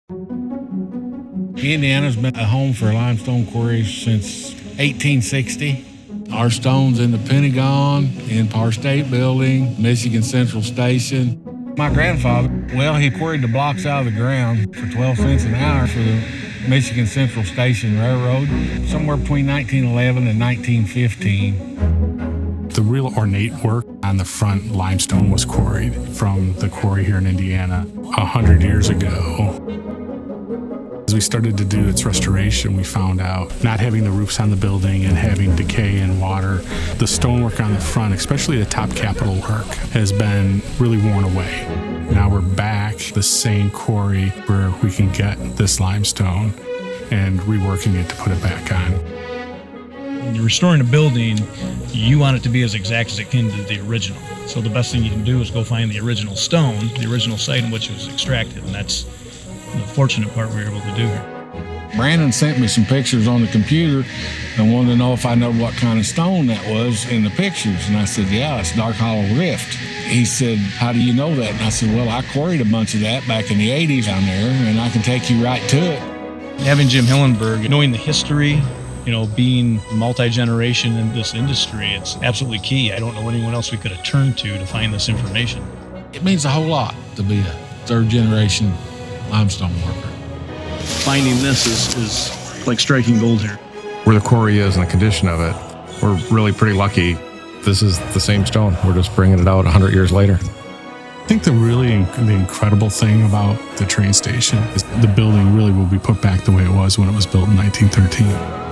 Indiana's been a home for limestone quarries since 1860. Our stone's in the Pentagon, Empire State Building, Michigan Central Station. My grandfather, well, he quarried the blocks out of the ground for 12 cents an hour for the Michigan Central Station Railroad, somewhere between 1911 and 1915. The real ornate work on the front, limestone was quarried from the quarry here in Indiana 100 years ago. As we started to do its restoration, we found out not having the roofs on the building and having decay and water, the stonework on the front, especially the top capital work, has been really worn away. Now we're back the same quarry where we can get this limestone and reworking it to put it back on. When you're restoring a building, you want it to be as exact as it can to the original. So the best thing you can do is go find the original stone, the original site in which it was extracted, and that's the fortunate part we were able to do here. Brandon sent me some pictures on the computer and wanted to know if I know what kind of stone that was in the pictures. And I said, yeah, it's dark hollow rift. He said, how do you know that? And I said, well, I quarried a bunch of that back in the 80s down there, and I can take you right to it. Having Jim Hillenberg, knowing the history, being multi-generation in this industry, it's absolutely key. I don't know anyone else we could have turned to find this information. It means a whole lot to be a third-generation limestone worker. Finding this is like striking gold here. Where the quarry is and the condition of it, we're really pretty lucky. This is the same stone. We're just bringing it out 100 years later. I think the incredible thing about the train station is the building really will be put back the way it was when it was built in 1913.